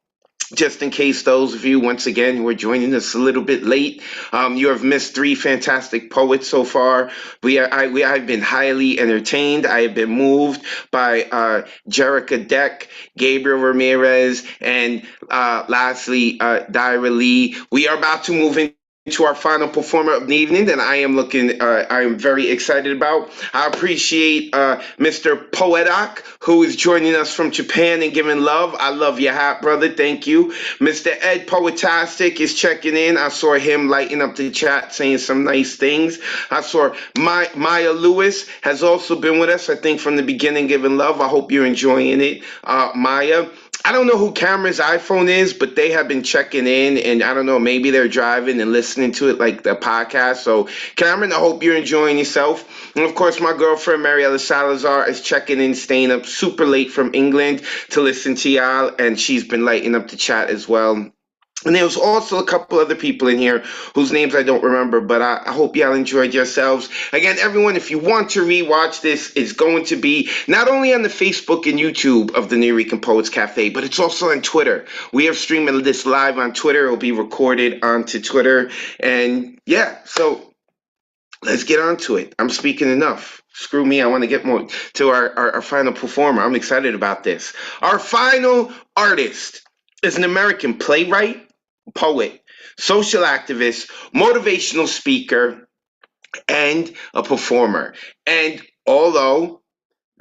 Just in case those of you, once again, who are joining us a little bit late, you have missed 3 fantastic poets so far. I've been highly entertained. I have been moved by Jerica Deck, Gabriel Ramirez, and lastly, Dyra Lee. We are about to move into our final performer of the evening, and I am very excited about. I appreciate Mr. Poedoc, who is joining us from Japan and giving love. I love your hat, brother. Thank you. Mr. Ed Poetastic is checking in. I saw him lighting up the chat, saying some nice things. I saw Maya Lewis has also been with us, I think, from the beginning, giving love. I hope you're enjoying it, Maya. I don't know who Cameron's iPhone is, but they have been checking in, and I don't know, maybe they're driving and listening to it like the podcast. So, Cameron, I hope you're enjoying yourself. And of course, my girlfriend, Mariela Salazar, is checking in, staying up super late from England to listen to y'all, and she's been lighting up the chat as well. And there was also a couple other people in here whose names I don't remember, but I hope y'all enjoyed yourselves. Again, everyone, if you want to rewatch this, it's going to be not only on the Facebook and YouTube of the Nuyorican Poets Cafe, but it's also on Twitter. We are streaming this live on Twitter. It will be recorded onto Twitter. And yeah, so let's get on to it. I'm speaking enough. Screw me. I want to get more to our final performer. I'm excited about this. Our final artist is an American playwright, poet, social activist, motivational speaker, and a performer. And although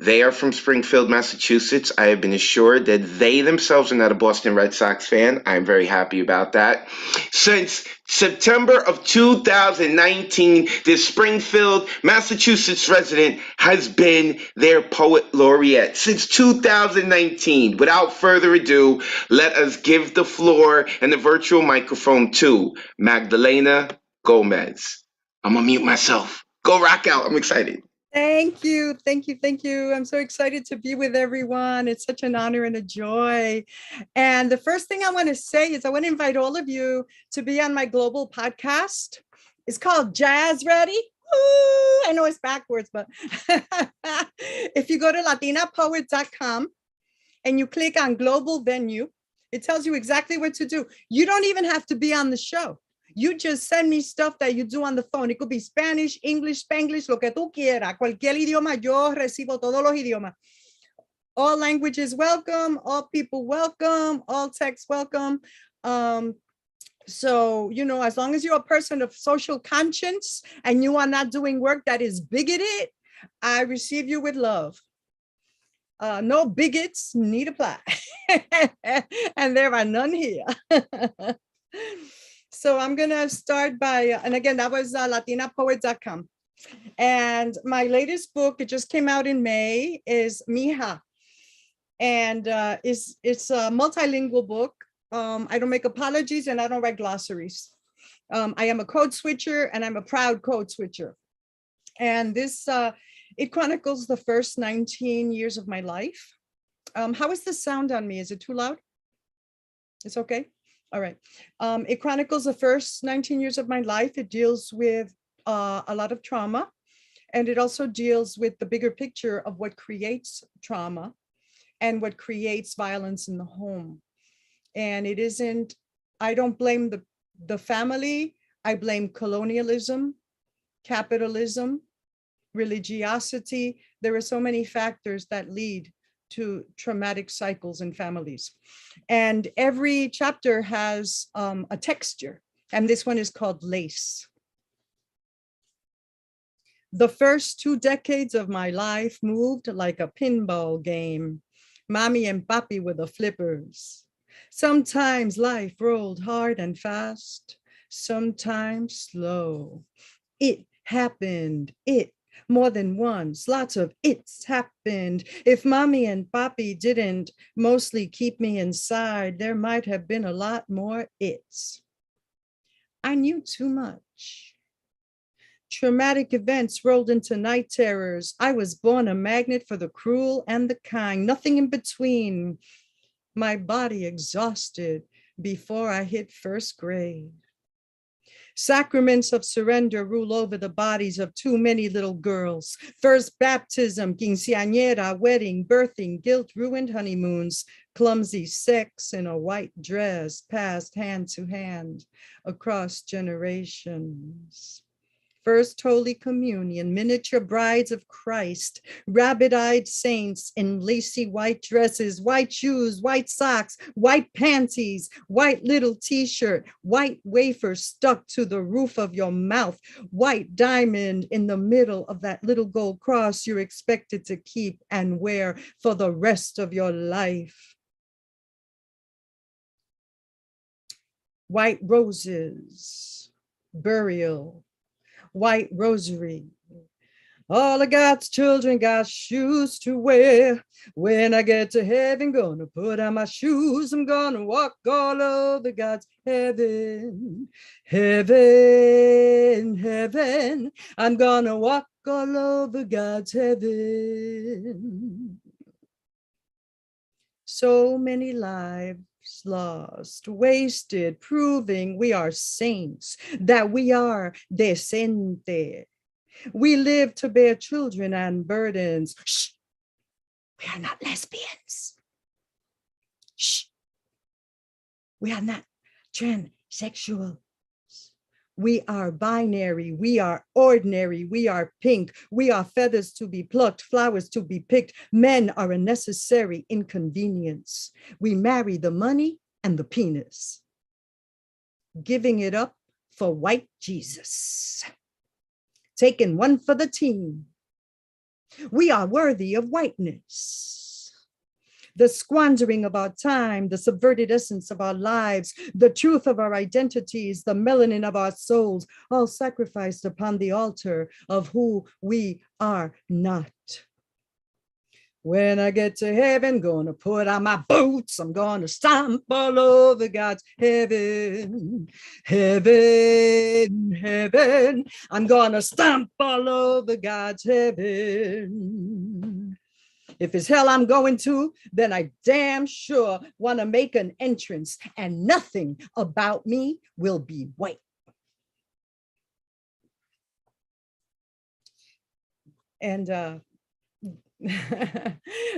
they are from Springfield, Massachusetts, I have been assured that they themselves are not a Boston Red Sox fan. I'm very happy about that. Since September of 2019, this Springfield, Massachusetts resident has been their poet laureate. Since 2019, without further ado, let us give the floor and the virtual microphone to Magdalena Gomez. I'm gonna mute myself. Go rock out. I'm excited. Thank you. I'm so excited to be with everyone. It's such an honor and a joy. And the first thing I want to say is I want to invite all of you to be on my global podcast. It's called Jazz Ready. Ooh, I know it's backwards, but if you go to latinapoets.com and you click on global venue, it tells you exactly what to do. You don't even have to be on the show. You just send me stuff that you do on the phone. It could be Spanish, English, Spanglish, lo que tú quieras. Cualquier idioma, yo recibo todos los idiomas. All languages welcome, all people welcome, all texts welcome. So, as long as you're a person of social conscience and you are not doing work that is bigoted, I receive you with love. No bigots need apply. And there are none here. So I'm going to start by, and again, that was latinapoet.com. And my latest book, it just came out in May, is Mija. And it's a multilingual book. I don't make apologies and I don't write glossaries. I am a code switcher and I'm a proud code switcher. And this, it chronicles the first 19 years of my life. How is the sound on me? Is it too loud? It's okay. All right. It chronicles the first 19 years of my life. It deals with a lot of trauma. And it also deals with the bigger picture of what creates trauma and what creates violence in the home. And it isn't, I don't blame the family. I blame colonialism, capitalism, religiosity. There are so many factors that lead to traumatic cycles in families. And every chapter has a texture. And this one is called Lace. The first 2 decades of my life moved like a pinball game. Mommy and Papi were the flippers. Sometimes life rolled hard and fast, sometimes slow. It happened, it more than once, lots of it's happened. If Mommy and Papi didn't mostly keep me inside, there might have been a lot more it's. I knew too much. Traumatic events rolled into night terrors. I was born a magnet for the cruel and the kind, nothing in between. My body exhausted before I hit first grade. Sacraments of surrender rule over the bodies of too many little girls. First baptism, quinceañera, wedding, birthing, guilt-ruined honeymoons, clumsy sex in a white dress passed hand to hand across generations. First Holy Communion, miniature brides of Christ, rabbit-eyed saints in lacy white dresses, white shoes, white socks, white panties, white little t-shirt, white wafer stuck to the roof of your mouth, white diamond in the middle of that little gold cross you're expected to keep and wear for the rest of your life. White roses, burial, white rosary. All of God's children got shoes to wear. When I get to heaven, gonna put on my shoes. I'm gonna walk all over God's heaven. Heaven, heaven. I'm gonna walk all over God's heaven. So many lives lost, wasted, proving we are saints, that we are decente. We live to bear children and burdens. Shh, we are not lesbians. Shh, we are not transsexual. We are binary, we are ordinary, we are pink, we are feathers to be plucked, flowers to be picked. Men are a necessary inconvenience. We marry the money and the penis, giving it up for white Jesus, taking one for the team. We are worthy of whiteness. The squandering of our time, the subverted essence of our lives, the truth of our identities, the melanin of our souls, all sacrificed upon the altar of who we are not. When I get to heaven, gonna put on my boots. I'm gonna stomp all over God's heaven. Heaven, heaven. I'm gonna stomp all over God's heaven. If it's hell I'm going to, then I damn sure want to make an entrance, and nothing about me will be white. And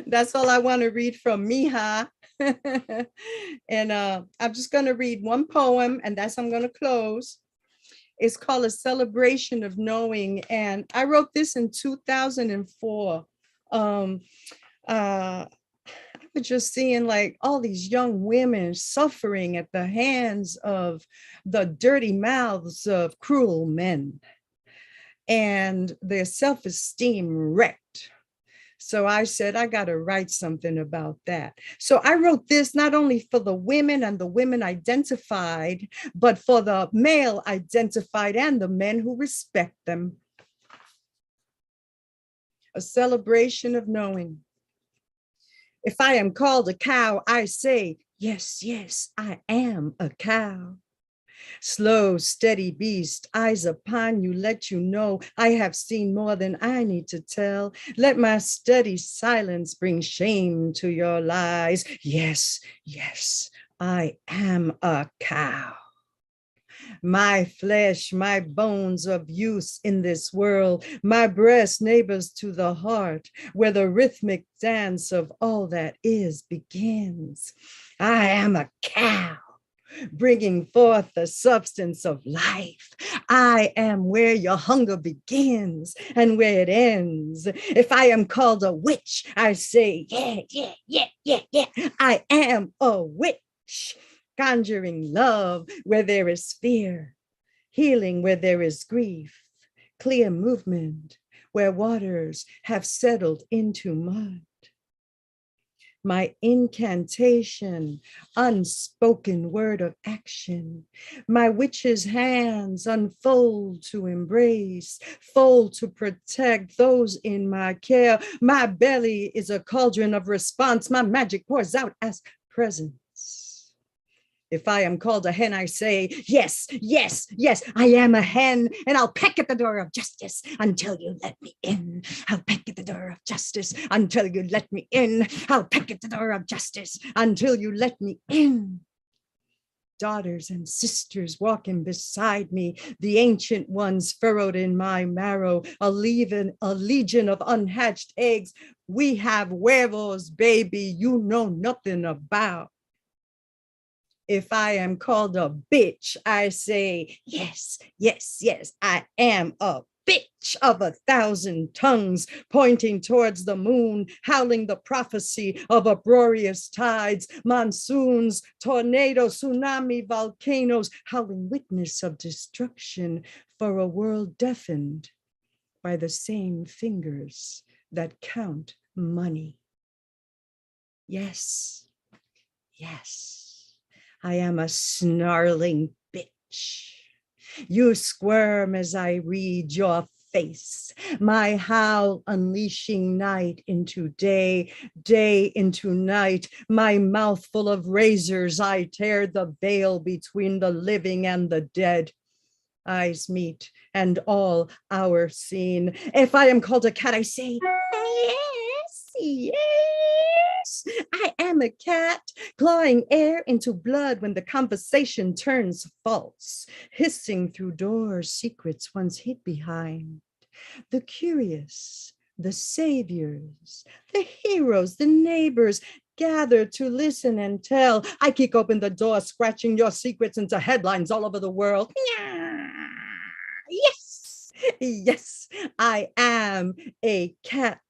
that's all I want to read from Mija. And I'm just going to read one poem, and that's I'm going to close. It's called A Celebration of Knowing. And I wrote this in 2004. I was just seeing like all these young women suffering at the hands of the dirty mouths of cruel men, and their self-esteem wrecked. So I said, I got to write something about that. So I wrote this not only for the women and the women identified, but for the male identified and the men who respect them. A celebration of knowing. If I am called a cow, I say, yes, yes, I am a cow. Slow, steady beast, eyes upon you, let you know I have seen more than I need to tell. Let my steady silence bring shame to your lies. Yes, yes, I am a cow. My flesh, my bones of use in this world, my breast neighbors to the heart, where the rhythmic dance of all that is begins. I am a cow, bringing forth the substance of life. I am where your hunger begins and where it ends. If I am called a witch, I say, yeah. I am a witch, conjuring love where there is fear, healing where there is grief, clear movement where waters have settled into mud. My incantation, unspoken word of action. My witch's hands unfold to embrace, fold to protect those in my care. My belly is a cauldron of response. My magic pours out as presence. If I am called a hen, I say, yes, yes, yes, I am a hen, and I'll peck at the door of justice until you let me in. I'll peck at the door of justice until you let me in. I'll peck at the door of justice until you let me in. Daughters and sisters walking beside me, the ancient ones furrowed in my marrow, a legion of unhatched eggs. We have huevos, baby, you know nothing about. If I am called a bitch, I say, yes, yes, yes, I am a bitch of 1,000 tongues, pointing towards the moon, howling the prophecy of uproarious tides, monsoons, tornadoes, tsunami, volcanoes, howling witness of destruction for a world deafened by the same fingers that count money. Yes, yes. I am a snarling bitch. You squirm as I read your face, my howl unleashing night into day, day into night, my mouth full of razors, I tear the veil between the living and the dead. Eyes meet and all our scene. If I am called a cat, I say, yes, yes. I am a cat, clawing air into blood when the conversation turns false, hissing through doors secrets once hid behind. The curious, the saviors, the heroes, the neighbors gather to listen and tell. I kick open the door, scratching your secrets into headlines all over the world. Yes, yes, I am a cat.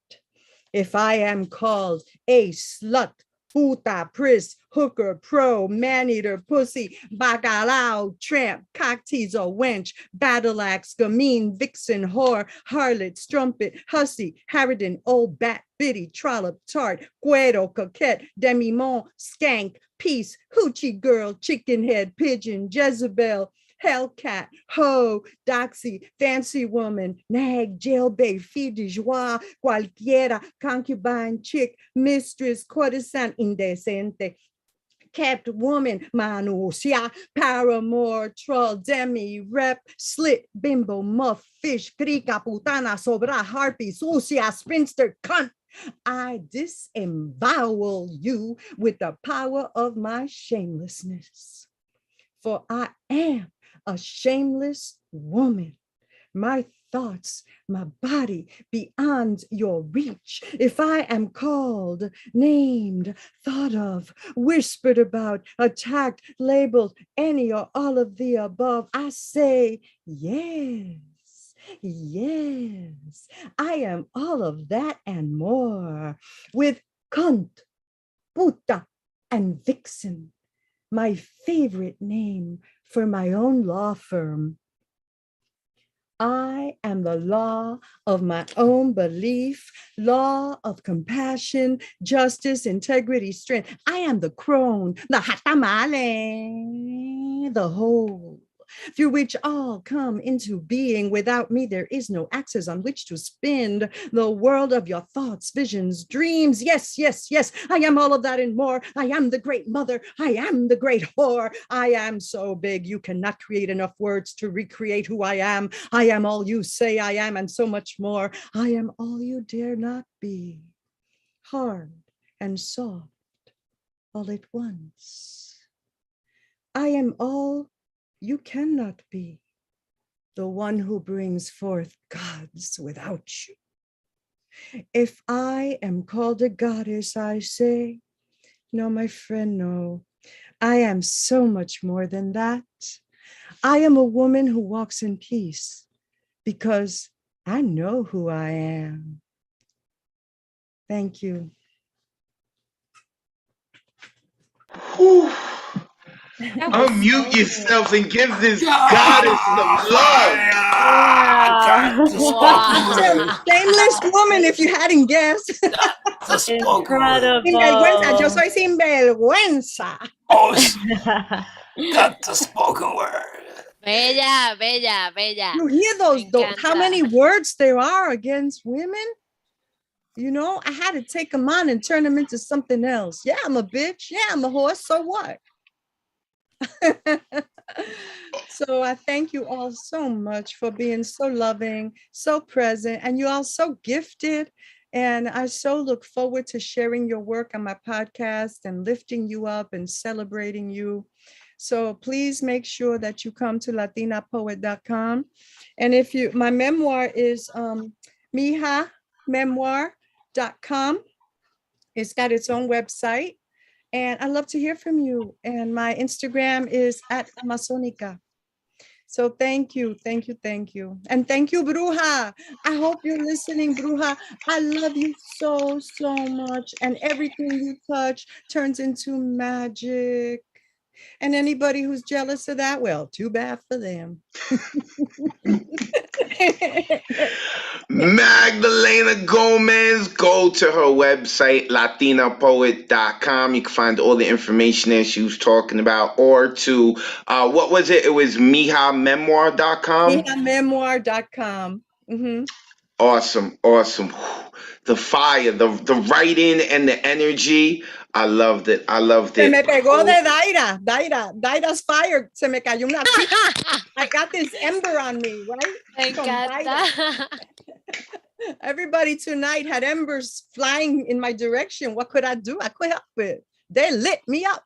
If I am called a slut, puta, pris, hooker, pro, man-eater, pussy, bacalao, tramp, cock teaser, wench, battle axe, gamine, vixen, whore, harlot, strumpet, hussy, harridan, old bat, biddy, trollop, tart, cuero, coquette, demi-monde, skank, piece, hoochie girl, chicken head, pigeon, Jezebel, Hellcat, hoe, doxy, fancy woman, nag, jailbait, fille de joie, cualquiera, concubine, chick, mistress, courtesan, indecente, kept woman, manusia, paramour, troll, demi, rep, slit, bimbo, muff, fish, crica, putana, sobra, harpy, sucia, spinster, cunt. I disembowel you with the power of my shamelessness. For I am a shameless woman. My thoughts, my body beyond your reach. If I am called, named, thought of, whispered about, attacked, labeled, any or all of the above, I say, yes, yes, I am all of that and more, with cunt, puta, and vixen, my favorite name for my own law firm. I am the law of my own belief, law of compassion, justice, integrity, strength. I am the crone, the hatamale, the whole, through which all come into being. Without me, there is no axis on which to spin the world of your thoughts, visions, dreams. Yes, yes, yes, I am all of that and more. I am the great mother. I am the great whore. I am so big, you cannot create enough words to recreate who I am. I am all you say I am and so much more. I am all you dare not be, hard and soft all at once. I am all you cannot be, the one who brings forth gods without you. If I am called a goddess, I say, no, my friend, no. I am so much more than that. I am a woman who walks in peace because I know who I am. Thank you. Whew. Unmute yourself and give this goddess some love. Shameless woman, if you hadn't guessed. Incredible. Sinvergüenza, yo soy sinvergüenza. Oh, that's a spoken word. Bella, bella, bella. You hear those, how many words there are against women? You know, I had to take them on and turn them into something else. Yeah, I'm a bitch. Yeah, I'm a horse. So what? So I thank you all so much for being so loving, so present, and you all so gifted. And I so look forward to sharing your work on my podcast and lifting you up and celebrating you. So please make sure that you come to latinapoet.com. And if you, my memoir is mijamemoir.com. It's got its own website. And I love to hear from you. And my Instagram is @Amazonica. So thank you, thank you, thank you. And thank you, Bruja. I hope you're listening, Bruja. I love you so, so much. And everything you touch turns into magic. And anybody who's jealous of that, well, too bad for them. Magdalena Gomez, go to her website, latinapoet.com. You can find all the information that she was talking about, or to, what was it? It was mijamemoir.com? Mijamemoir.com. Mm-hmm. Awesome, awesome. The fire, the writing and the energy. I loved it. I loved Se it. me pegó de Daira's fire. Se me cayó una I got this ember on me, right? Me From encanta. Everybody tonight had embers flying in my direction. What could I do? I couldn't help it. They lit me up.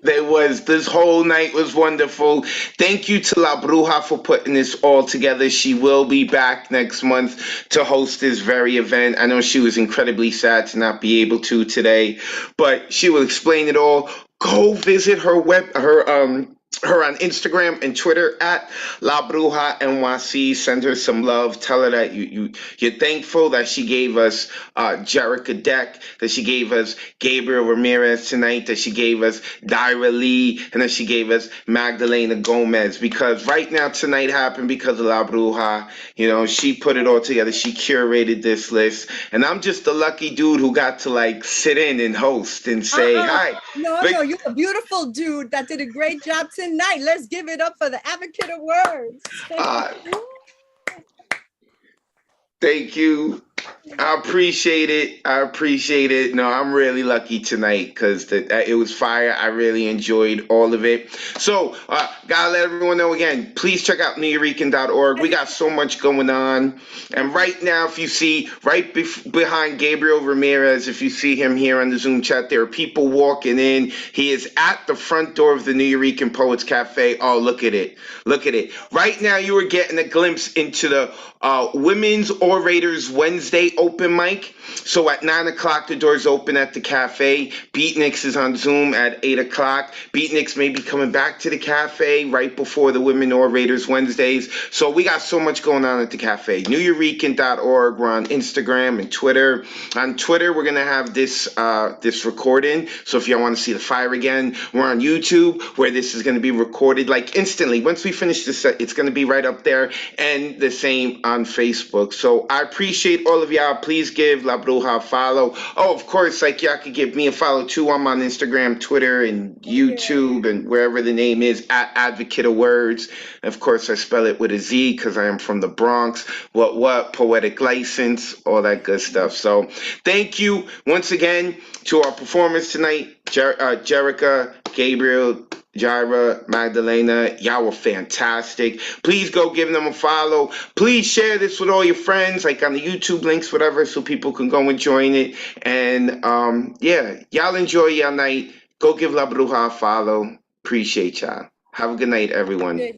This whole night was wonderful. Thank you to La Bruja for putting this all together. She will be back next month to host this very event. I know she was incredibly sad to not be able to today, but she will explain it all. Go visit her her on Instagram and Twitter at La Bruja NYC. Send her some love. Tell her that you're thankful that she gave us Jerica Deck, that she gave us Gabriel Ramirez tonight, that she gave us Dyra Lee, and that she gave us Magdalena Gomez. Because right now tonight happened because of La Bruja. You know, she put it all together. She curated this list, and I'm just the lucky dude who got to like sit in and host and say hi. No, you're a beautiful dude that did a great job tonight. Let's give it up for the advocate of words. Thank you. I appreciate it. I appreciate it. No, I'm really lucky tonight because it was fire. I really enjoyed all of it. So, gotta let everyone know again, please check out Nuyorican.org. We got so much going on. And right now, if you see right behind Gabriel Ramirez, if you see him here on the Zoom chat, there are people walking in. He is at the front door of the Nuyorican Poets Cafe. Oh, look at it. Look at it. Right now, you are getting a glimpse into the Women's Orators Wednesday Wednesday open mic. So at 9 o'clock, the doors open at the cafe. Beatnix is on Zoom at 8 o'clock. Beatnix may be coming back to the cafe right before the Women Orators Wednesdays. So we got so much going on at the cafe. Nuyorican.org. We're on Instagram and Twitter. On Twitter, we're going to have this recording. So if y'all want to see the fire again, we're on YouTube, where this is going to be recorded like instantly. Once we finish this, it's going to be right up there, and the same on Facebook. So I appreciate all of y'all. Please give La Bruja a follow. Oh, of course, like y'all could give me a follow too. I'm on Instagram, Twitter, and YouTube, and wherever the name is, at Advocate of Wordz. Of course, I spell it with a Z because I am from the Bronx. What, poetic license, all that good stuff. So thank you once again to our performers tonight, Jerica, Gabriel, Jaira, Magdalena. Y'all were fantastic. Please go give them a follow. Please share this with all your friends, like on the YouTube links, whatever, so people can go and join it. And yeah, y'all enjoy your night. Go give La Bruja a follow. Appreciate y'all. Have a good night, everyone.